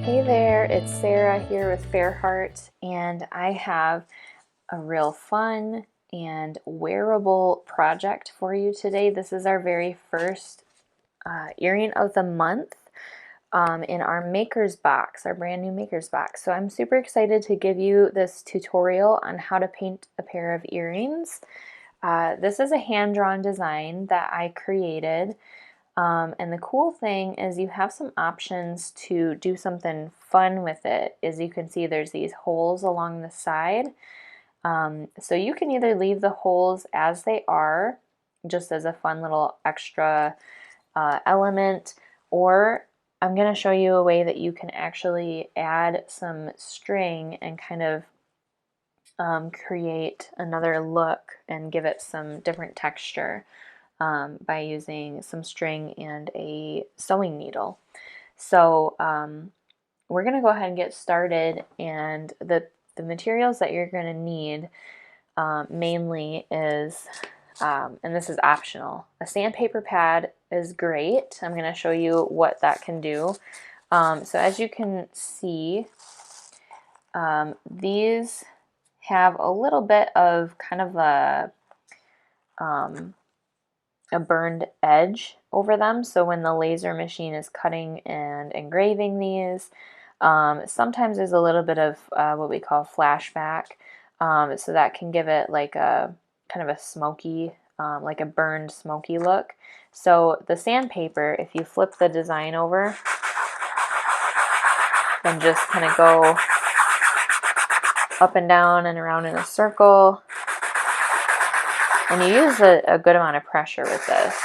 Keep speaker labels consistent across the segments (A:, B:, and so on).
A: Hey there, it's Sarah here with Fairheart, and I have a real fun and wearable project for you today. This is our very first earring of the month in our Maker's Box, our brand new Maker's Box. So I'm super excited to give you this tutorial on how to paint a pair of earrings. This is a hand-drawn design that I created. And the cool thing is you have some options to do something fun with it. As you can see, there's these holes along the side. So you can either leave the holes as they are, just as a fun little extra element, or I'm going to show you a way that you can actually add some string and kind of create another look and give it some different texture by using some string and a sewing needle. So we're going to go ahead and get started, and the materials that you're going to need mainly is, and this is optional, a sandpaper pad is great. I'm going to show you what that can do. So as you can see, these have a little bit of kind of a burned edge over them. So when the laser machine is cutting and engraving these, sometimes there's a little bit of what we call flashback. So that can give it like a kind of a smoky, like a burned smoky look. So the sandpaper, if you flip the design over and just kind of go up and down and around in a circle, and you use a good amount of pressure with this.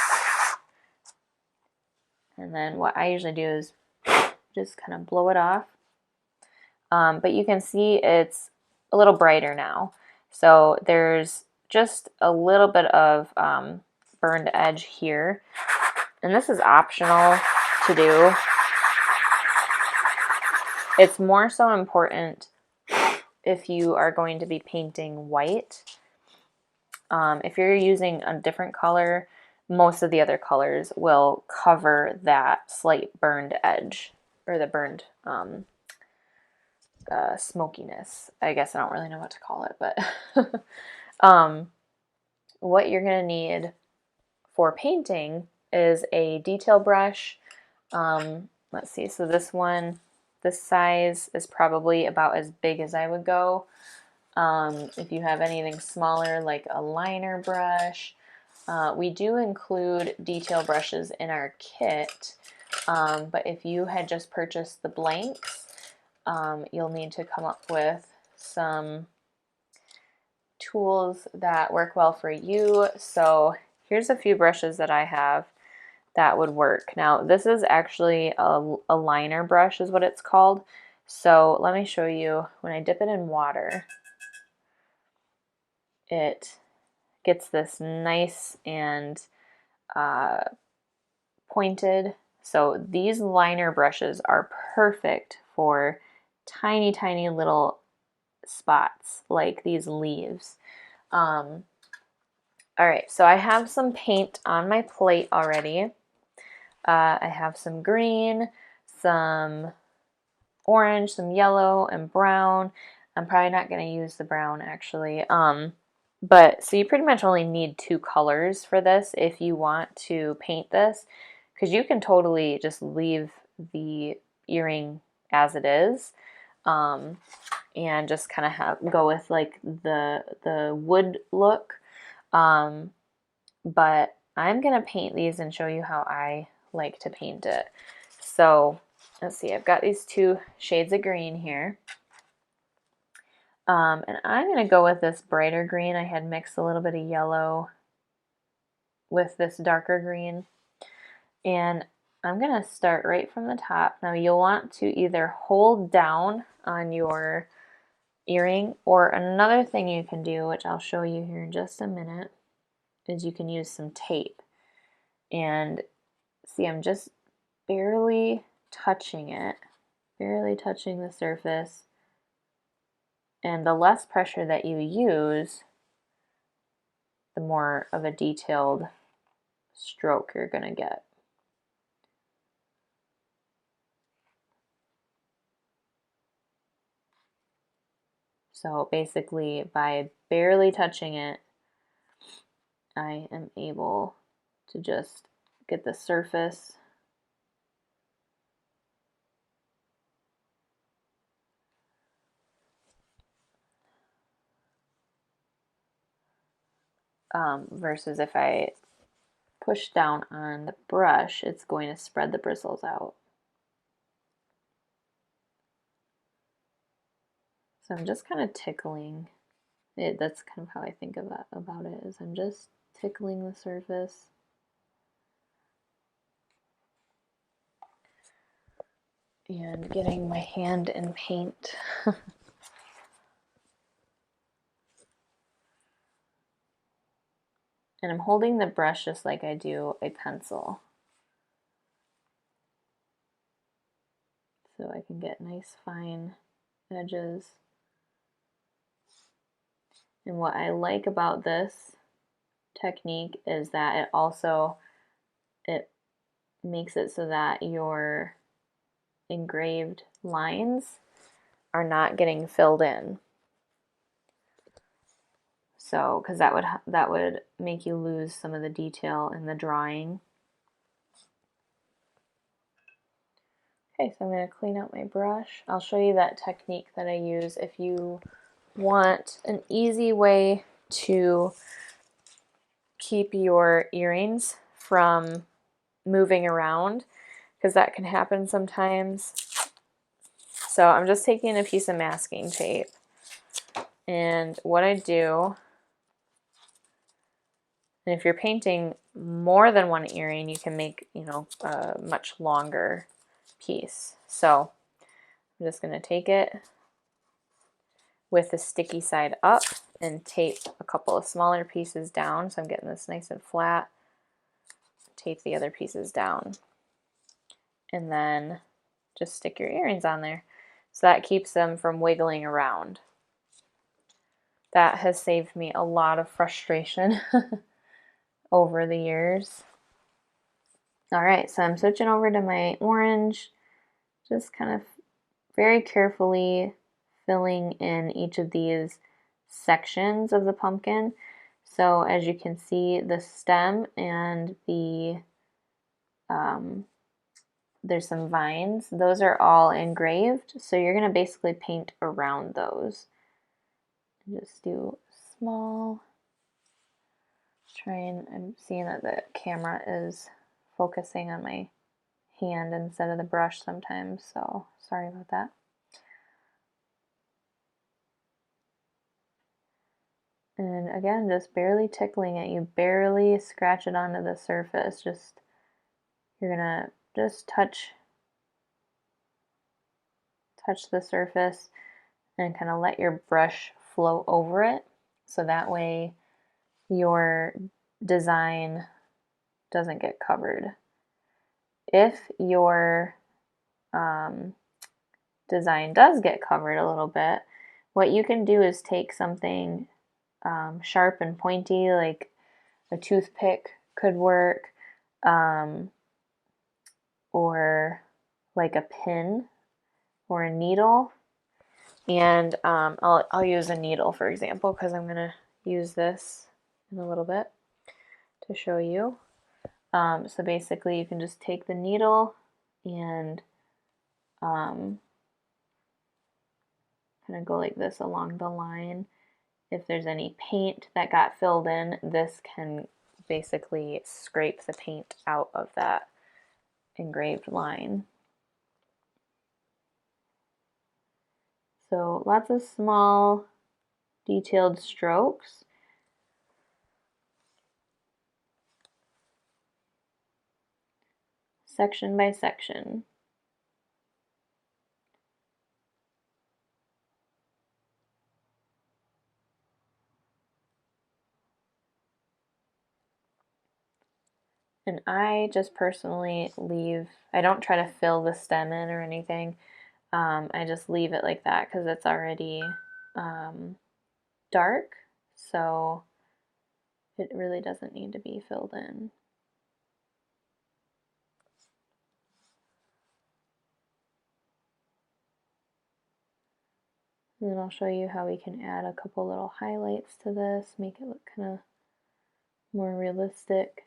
A: And then what I usually do is just kind of blow it off. But you can see it's a little brighter now. So there's just a little bit of burned edge here. And this is optional to do. It's more so important if you are going to be painting white. If you're using a different color, most of the other colors will cover that slight burned edge, or the burned smokiness. I guess I don't really know what to call it, but what you're going to need for painting is a detail brush. Let's see, so this one, this size is probably about as big as I would go. If you have anything smaller, like a liner brush, we do include detail brushes in our kit, but if you had just purchased the blanks, you'll need to come up with some tools that work well for you. So here's a few brushes that I have that would work. Now this is actually a liner brush is what it's called. So let me show you. When I dip it in water, it gets this nice and pointed. So these liner brushes are perfect for tiny, tiny little spots like these leaves. All right, so I have some paint on my plate already. I have some green, some orange, some yellow, and brown. I'm probably not going to use the brown actually. But so you pretty much only need 2 colors for this if you want to paint this, because you can totally just leave the earring as it is, and just kind of go with like the wood look. But I'm gonna paint these and show you how I like to paint it. So let's see, I've got these 2 shades of green here. And I'm going to go with this brighter green. I had mixed a little bit of yellow with this darker green. And I'm going to start right from the top. Now you'll want to either hold down on your earring, or another thing you can do, which I'll show you here in just a minute, is you can use some tape. And see, I'm just barely touching it, barely touching the surface. And the less pressure that you use, the more of a detailed stroke you're going to get. So basically, by barely touching it, I am able to just get the surface versus if I push down on the brush, it's going to spread the bristles out. So I'm just kind of tickling it. That's kind of how I think about it, is I'm just tickling the surface. And getting my hand in paint. And I'm holding the brush just like I do a pencil. So I can get nice fine edges. And what I like about this technique is that it makes it so that your engraved lines are not getting filled in. So, because that would make you lose some of the detail in the drawing. Okay, so I'm going to clean out my brush. I'll show you that technique that I use if you want an easy way to keep your earrings from moving around, because that can happen sometimes. So I'm just taking a piece of masking tape, and what I do, and if you're painting more than one earring, you can make, a much longer piece. So I'm just going to take it with the sticky side up and tape a couple of smaller pieces down, so I'm getting this nice and flat. Tape the other pieces down, and then just stick your earrings on there. So that keeps them from wiggling around. That has saved me a lot of frustration over the years. All right, so I'm switching over to my orange, just kind of very carefully filling in each of these sections of the pumpkin. So as you can see, the stem and there's some vines. Those are all engraved, so you're going to basically paint around those. Just do small. I'm seeing that the camera is focusing on my hand instead of the brush sometimes, so sorry about that. And again, just barely tickling it. You barely scratch it onto the surface. You're gonna just touch the surface and kind of let your brush flow over it, so that way your design doesn't get covered. If your design does get covered a little bit, what you can do is take something sharp and pointy, like a toothpick could work, or like a pin or a needle. And I'll use a needle, for example, because I'm going to use this in a little bit to show you. So basically you can just take the needle and kind of go like this along the line. If there's any paint that got filled in, this can basically scrape the paint out of that engraved line. So lots of small detailed strokes. Section by section. And I just personally I don't try to fill the stem in or anything. I just leave it like that because it's already dark, so it really doesn't need to be filled in. And then I'll show you how we can add a couple little highlights to this, make it look kind of more realistic.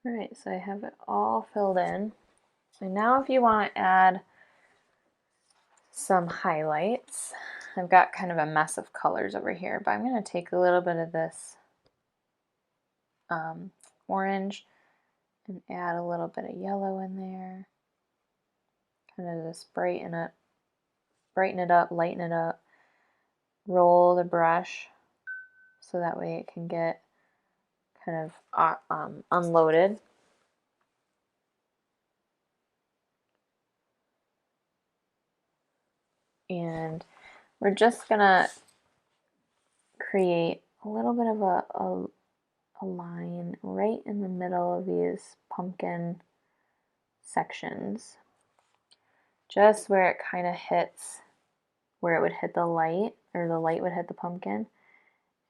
A: Alright, so I have it all filled in. And now if you want to add some highlights, I've got kind of a mess of colors over here, but I'm going to take a little bit of this orange and add a little bit of yellow in there. Kind of just brighten it up, lighten it up. Roll the brush so that way it can get kind of unloaded. And we're just gonna create a little bit of a line right in the middle of these pumpkin sections, just where it kind of hits, where it would hit the light, or the light would hit the pumpkin.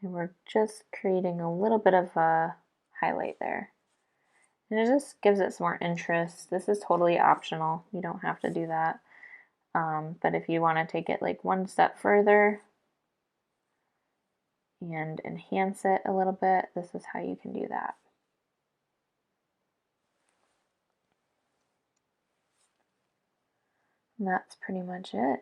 A: And we're just creating a little bit of a highlight there. And it just gives it some more interest. This is totally optional. You don't have to do that. But if you want to take it like one step further and enhance it a little bit, this is how you can do that. And that's pretty much it.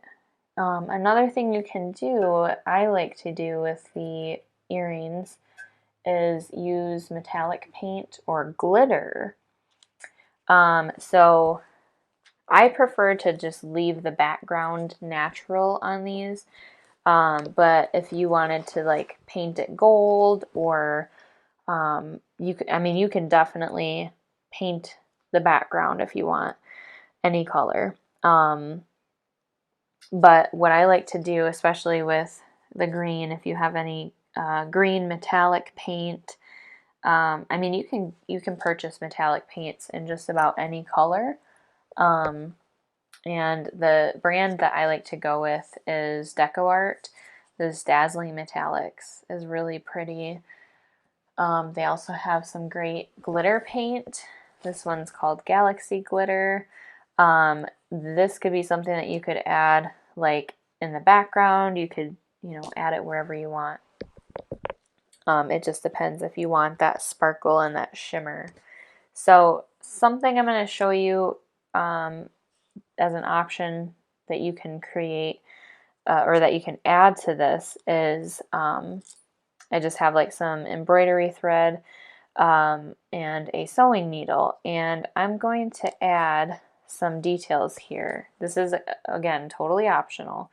A: Another thing you can do, I like to do with the earrings, is use metallic paint or glitter. So I prefer to just leave the background natural on these. But if you wanted to like paint it gold, or you can definitely paint the background if you want any color. But what I like to do, especially with the green, if you have any green metallic paint, you can purchase metallic paints in just about any color. And the brand that I like to go with is DecoArt. This Dazzling Metallics is really pretty. They also have some great glitter paint. This one's called Galaxy Glitter. This could be something that you could add like in the background. You could, add it wherever you want. It just depends if you want that sparkle and that shimmer. So something I'm going to show you as an option that you can create or that you can add to this is I just have like some embroidery thread and a sewing needle, and I'm going to add some details here. This is, again, totally optional,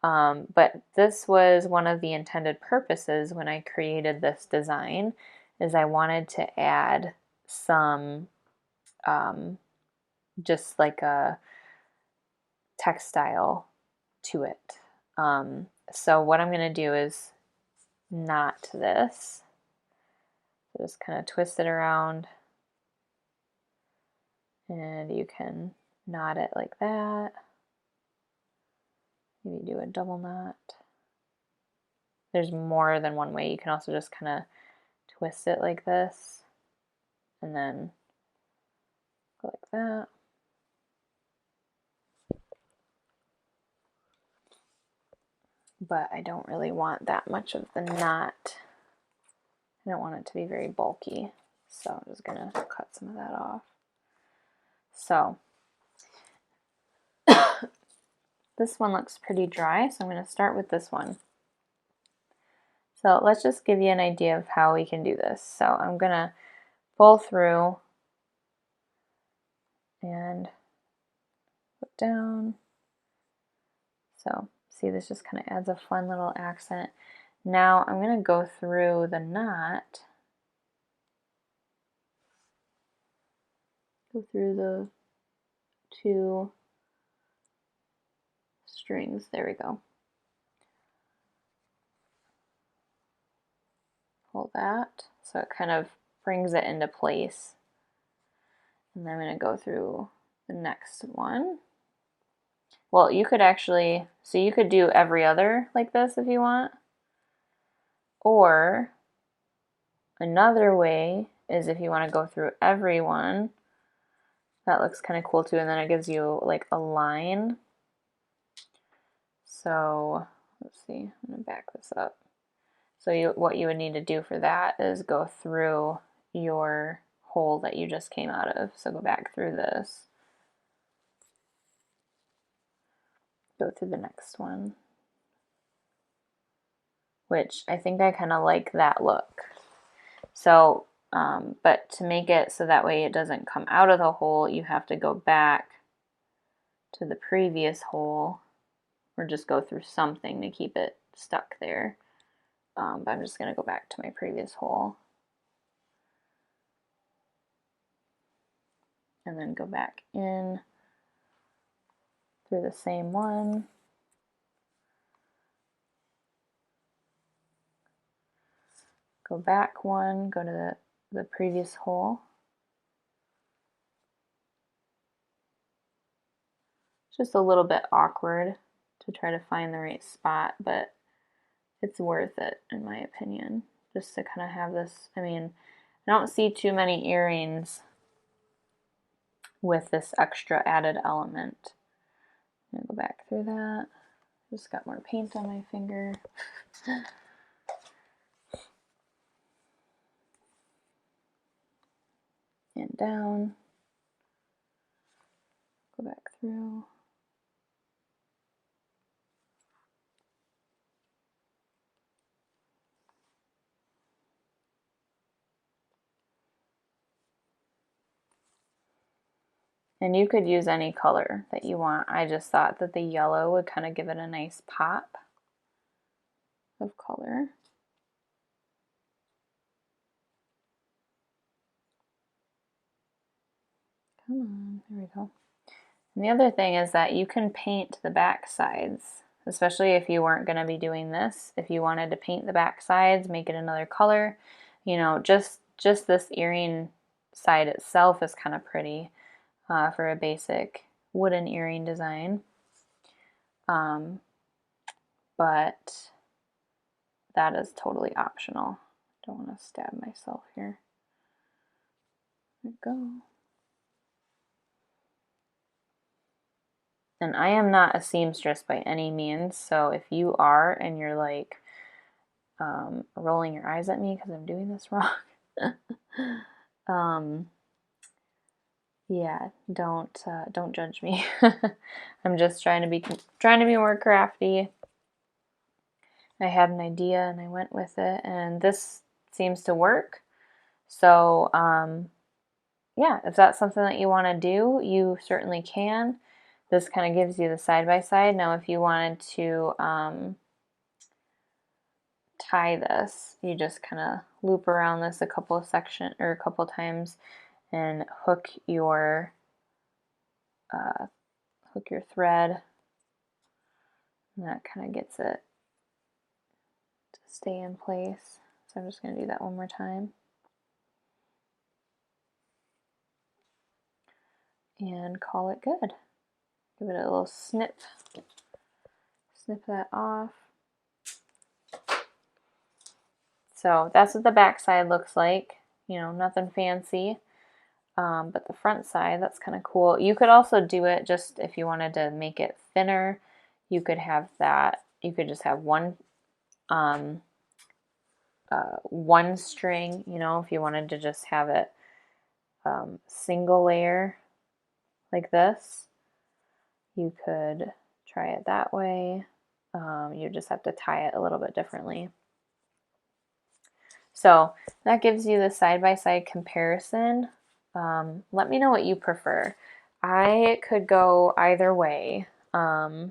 A: but this was one of the intended purposes when I created this design, is I wanted to add some just like a textile to it. So what I'm going to do is knot this. So just kind of twist it around, and you can knot it like that. Maybe do a double knot. There's more than one way. You can also just kind of twist it like this, and then go like that. But I don't really want that much of the knot. I don't want it to be very bulky, so I'm just gonna cut some of that off. So this one looks pretty dry, so I'm going to start with this one. So let's just give you an idea of how we can do this. So I'm going to pull through and put down. So see, this just kind of adds a fun little accent. Now I'm going to go through the knot, go through the two strings. There we go. Pull that so it kind of brings it into place. And I'm going to go through the next one. Well, you could actually, so you could do every other like this if you want. Or another way is if you want to go through every one. That looks kind of cool too, and then it gives you like a line. So let's see, I'm going to back this up. So what you would need to do for that is go through your hole that you just came out of. So go back through this. Go through the next one. Which I think I kind of like that look. So, but to make it so that way it doesn't come out of the hole, you have to go back to the previous hole or just go through something to keep it stuck there. But I'm just going to go back to my previous hole. And then go back in through the same one. Go back one, go to the previous hole. It's just a little bit awkward to try to find the right spot, but it's worth it in my opinion, just to kind of have this. I mean, I don't see too many earrings with this extra added element. I'm gonna go back through that. Just got more paint on my finger. And down. Go back through. And you could use any color that you want. I just thought that the yellow would kind of give it a nice pop of color. Come on, there we go. And the other thing is that you can paint the back sides, especially if you weren't going to be doing this. If you wanted to paint the back sides, make it another color, you know, just this earring side itself is kind of pretty for a basic wooden earring design. But that is totally optional. Don't want to stab myself here. There we go. And I am not a seamstress by any means, so if you are and you're like rolling your eyes at me because I'm doing this wrong, yeah, don't judge me. I'm just trying to be more crafty. I had an idea and I went with it, and this seems to work. So yeah, if that's something that you want to do, you certainly can. This kind of gives you the side-by-side. Now if you wanted to tie this, you just kind of loop around this a couple times and hook your thread, and that kind of gets it to stay in place. So I'm just going to do that one more time. And call it good. Give it a little snip. Snip that off. So that's what the back side looks like. You know, nothing fancy. But the front side, that's kind of cool. You could also do it just if you wanted to make it thinner. You could have that. You could just have one string, you know, if you wanted to just have it single layer like this. You could try it that way. You just have to tie it a little bit differently. So that gives you the side-by-side comparison. Let me know what you prefer. I could go either way. I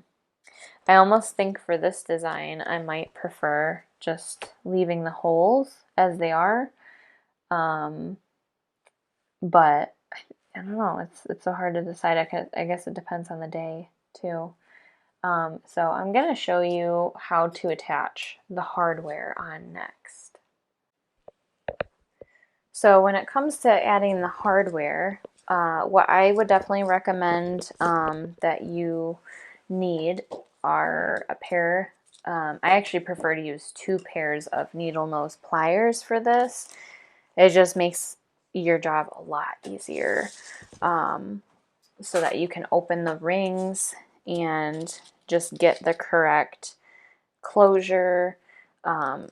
A: almost think for this design I might prefer just leaving the holes as they are. But I don't know, it's so hard to decide. I guess it depends on the day too. So I'm going to show you how to attach the hardware on next. So when it comes to adding the hardware, what I would definitely recommend that you need are a pair. I actually prefer to use 2 pairs of needle nose pliers for this. It just makes your job a lot easier, so that you can open the rings and just get the correct closure.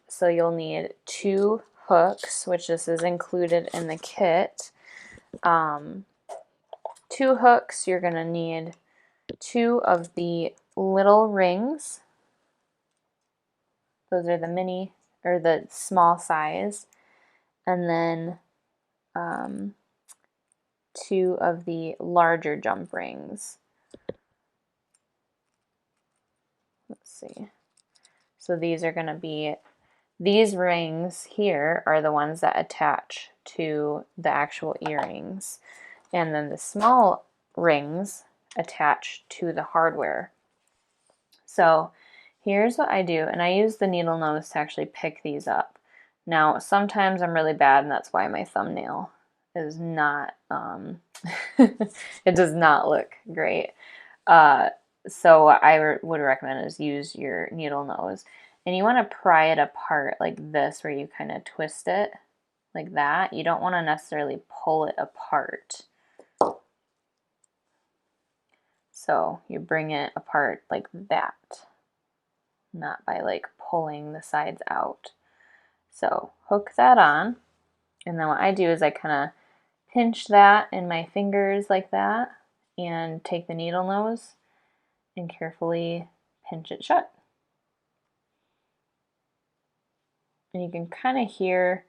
A: So you'll need 2 hooks, which this is included in the kit. 2 hooks, you're going to need 2 of the little rings. Those are the mini or the small size. And then 2 of the larger jump rings. Let's see. So these are going to be, these rings here are the ones that attach to the actual earrings. And then the small rings attach to the hardware. So here's what I do, and I use the needle nose to actually pick these up. Now, sometimes I'm really bad, and that's why my thumbnail is not, it does not look great. So what I would recommend is use your needle nose. And you want to pry it apart like this, where you kind of twist it like that. You don't want to necessarily pull it apart. So you bring it apart like that, not by like pulling the sides out. So hook that on, and then what I do is I kind of pinch that in my fingers like that, and take the needle nose and carefully pinch it shut. And you can kind of hear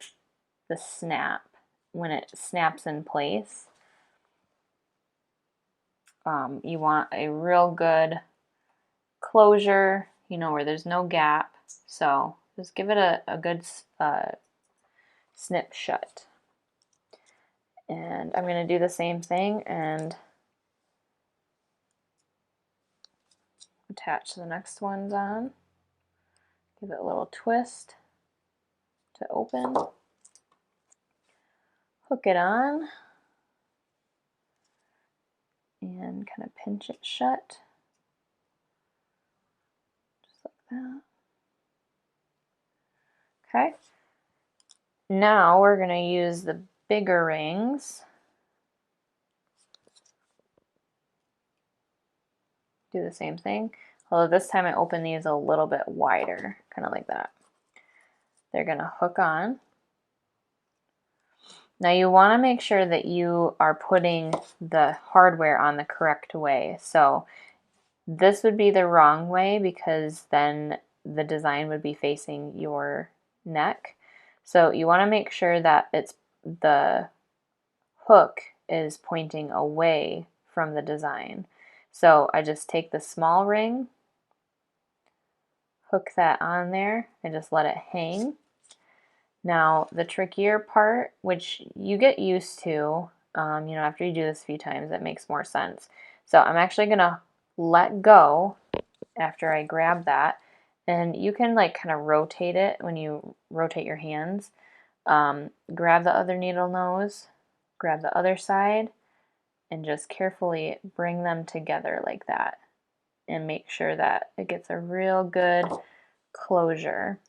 A: the snap when it snaps in place. You want a real good closure, you know, where there's no gap. So just give it a good snip shut. And I'm going to do the same thing and attach the next ones on. Give it a little twist to open. Hook it on and kind of pinch it shut. Just like that. Okay. Now we're going to use the bigger rings. Do the same thing. Although this time I open these a little bit wider, kind of like that. They're going to hook on. Now you want to make sure that you are putting the hardware on the correct way. So this would be the wrong way because then the design would be facing your neck. So you want to make sure that the hook is pointing away from the design. So I just take the small ring, hook that on there, and just let it hang. Now the trickier part, which you get used to, you know, after you do this a few times, it makes more sense. So I'm actually gonna let go after I grab that, and you can like kind of rotate it when you rotate your hands. Grab the other needle nose, grab the other side, and just carefully bring them together like that, and make sure that it gets a real good closure.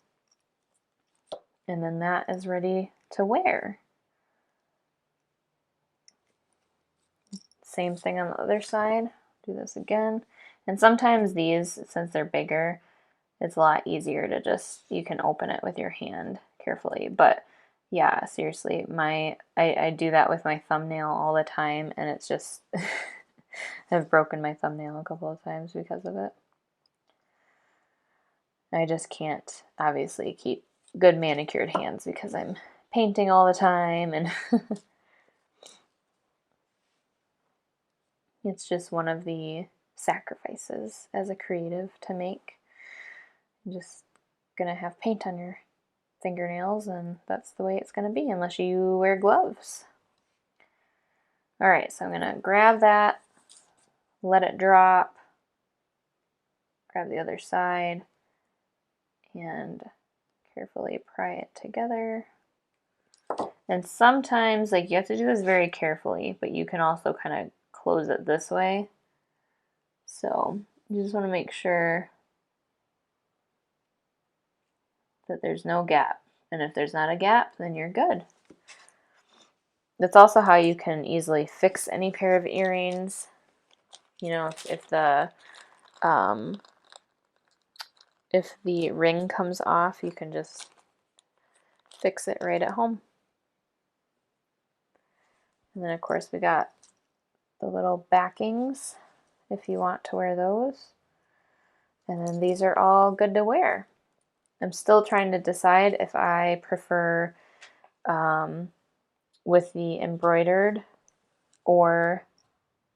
A: And then that is ready to wear. Same thing on the other side. Do this again. And sometimes these, since they're bigger, it's a lot easier to just, you can open it with your hand carefully. But yeah, seriously, I do that with my thumbnail all the time, and it's just, I've broken my thumbnail a couple of times because of it. I just can't obviously keep good manicured hands because I'm painting all the time, and it's just one of the sacrifices as a creative to make. You're just gonna have paint on your fingernails, and that's the way it's gonna be unless you wear gloves. All right, so I'm gonna grab that, let it drop, grab the other side, and carefully pry it together. And sometimes, like, you have to do this very carefully, but you can also kind of close it this way. So you just want to make sure that there's no gap. And if there's not a gap, then you're good. That's also how you can easily fix any pair of earrings. You know, um, if the ring comes off, you can just fix it right at home. And then of course we got the little backings if you want to wear those. And then these are all good to wear. I'm still trying to decide if I prefer with the embroidered or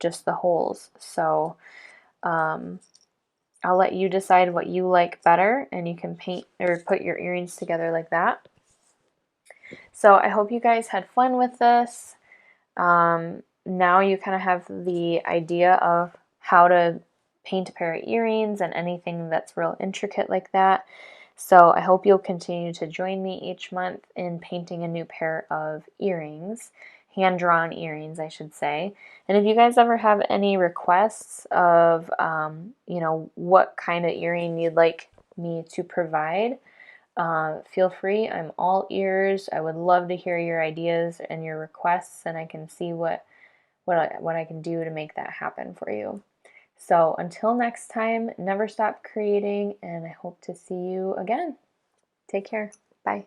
A: just the holes. So I'll let you decide what you like better, and you can paint or put your earrings together like that. So I hope you guys had fun with this. Now you kind of have the idea of how to paint a pair of earrings and anything that's real intricate like that. So I hope you'll continue to join me each month in painting a new pair of earrings, hand-drawn earrings, I should say. And if you guys ever have any requests of, you know, what kind of earring you'd like me to provide, feel free. I'm all ears. I would love to hear your ideas and your requests, and I can see what I can do to make that happen for you. So until next time, never stop creating, and I hope to see you again. Take care. Bye.